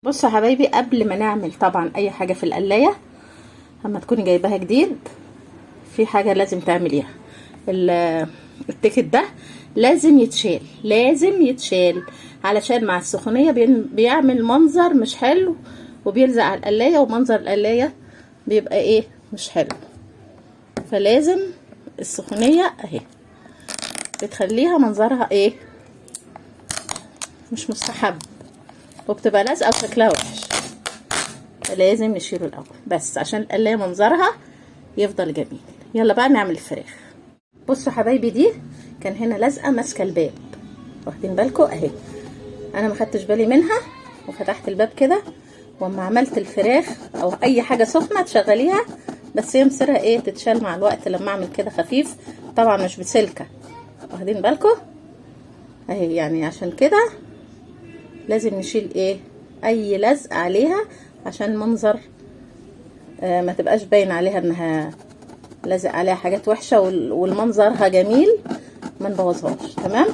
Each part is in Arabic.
بصوا يا حبايبي، قبل ما نعمل طبعا اي حاجه في القلايه، اما تكوني جايباها جديد، في حاجه لازم تعمليها. التيكت ده لازم يتشال علشان مع السخونيه بيعمل منظر مش حلو، وبيلزق على القلايه، ومنظر القلايه بيبقى ايه مش حلو. فلازم السخونيه اهي بتخليها منظرها ايه مش مستحب، وبتبقى لازقه وشكلها وحش. فلازم نشيله الاول بس عشان القلايه منظرها يفضل جميل. يلا بقى نعمل الفراخ. بصوا حبايبي، دي كان هنا لازقه ماسكه الباب، واخدين بالكم اهي. انا ما خدتش بالي منها وفتحت الباب كده، واما عملت الفراخ او اي حاجه سخنه تشغليها، بس هي مصيرها ايه تتشال مع الوقت لما اعمل كده خفيف، طبعا مش بسلكه، واخدين بالكم اهي. يعني عشان كده لازم نشيل ايه اي لزق عليها عشان منظر ما تبقاش باين عليها انها لازق عليها حاجات وحشه، والمنظرها جميل ما نبوظهاش. تمام،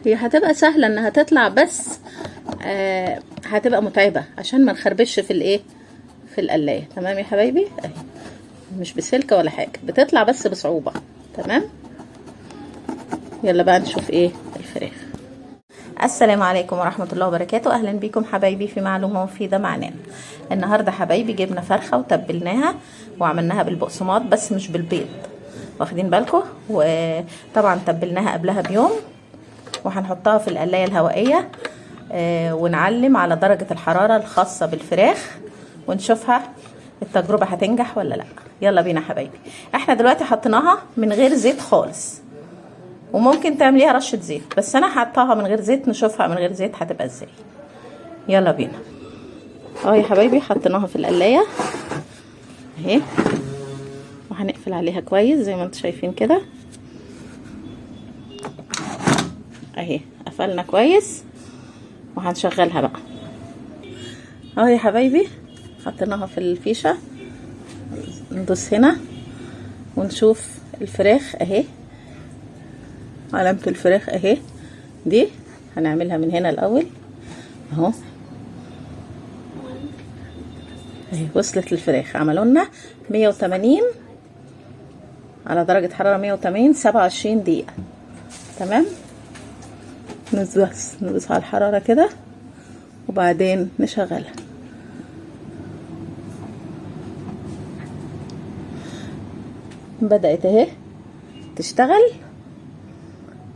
هي هتبقى سهله انها تطلع، بس هتبقى متعبه عشان ما نخربش في الايه في القلايه. تمام يا حبايبي اهي، مش بسلكه ولا حاجه، بتطلع بس بصعوبه. تمام، يلا بقى نشوف ايه الفراخ. السلام عليكم ورحمه الله وبركاته. اهلا بيكم حبايبي في معلومه مفيده معانا. النهارده حبايبي جبنا فرخه وتبلناها وعملناها بالبقسماط بس مش بالبيض، واخدين بالكم. وطبعا تبلناها قبلها بيوم، وهنحطها في القلايه الهوائيه ونعلم على درجه الحراره الخاصه بالفراخ، ونشوفها التجربه هتنجح ولا لا. يلا بينا حبايبي. احنا دلوقتي حطيناها من غير زيت خالص، وممكن تعمليها رشه زيت، بس انا حطاها من غير زيت، نشوفها من غير زيت هتبقى ازاي. يلا بينا. يا حبايبي حطيناها في القلايه اهي، وهنقفل عليها كويس زي ما انتم شايفين كده اهي. قفلنا كويس وهنشغلها بقى يا حبايبي. حطيناها في الفيشه، ندوس هنا ونشوف الفراخ اهي، علامه الفراخ اهي. دي هنعملها من هنا الاول اهو اهي. وصلت الفراخ، عملوا لنا 180 على درجه حراره 180 27 دقيقه. تمام، ندوس على الحراره كده وبعدين نشغلها. بدأت اهي تشتغل،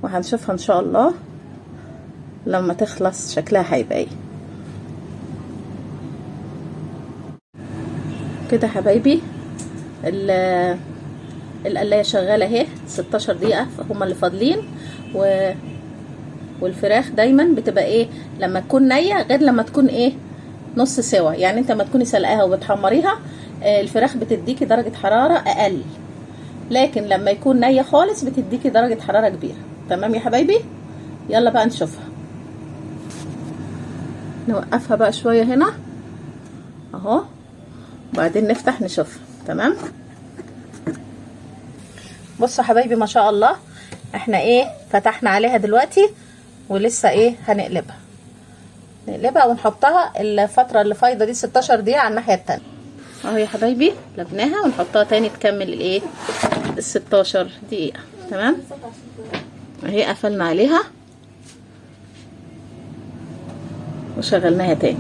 وهنشوفها ان شاء الله لما تخلص شكلها هيبقى ايه كده حبايبي. القلايه شغاله اهي 16 دقيقه هما اللي فاضلين. والفراخ دايما بتبقى ايه لما تكون نيه غير لما تكون ايه نص سوا. يعني انت لما تكوني سلقاها وبتحمريها الفراخ بتديكي درجه حراره اقل، لكن لما يكون نيه خالص بتديكي درجه حراره كبيره. تمام يا حبايبي، يلا بقى نشوفها. نوقفها بقى شويه هنا اهو، وبعدين نفتح نشوفها. تمام، بصوا حبايبي ما شاء الله، احنا ايه فتحنا عليها دلوقتي، ولسه ايه نقلبها ونحطها الفتره اللي فايضه دي 16 دقيقه على الناحيه التانية يا حبايبي. قلبناها ونحطها تاني تكمل الايه 16 دقيقه. تمام اهي، قفلنا عليها وشغلناها تاني.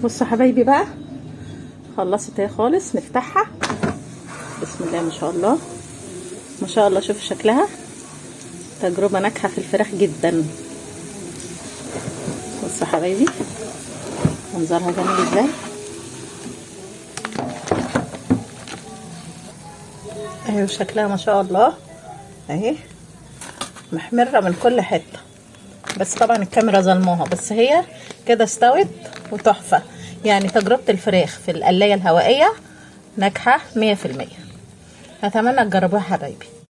بصوا حبايبي بقى خلصت اهي خالص. نفتحها بسم الله ما شاء الله ما شاء الله. شوفوا شكلها، تجربه ناجحه في الفراخ جدا. بصوا حبايبي منظرها جميل ازاي اهي، وشكلها ما شاء الله اهي محمره من كل حته، بس طبعا الكاميرا ظلموها، بس هي كده استوت وتحفه. يعني تجربه الفراخ في القلايه الهوائيه ناجحه 100%. اتمنى تجربوها حبايبي.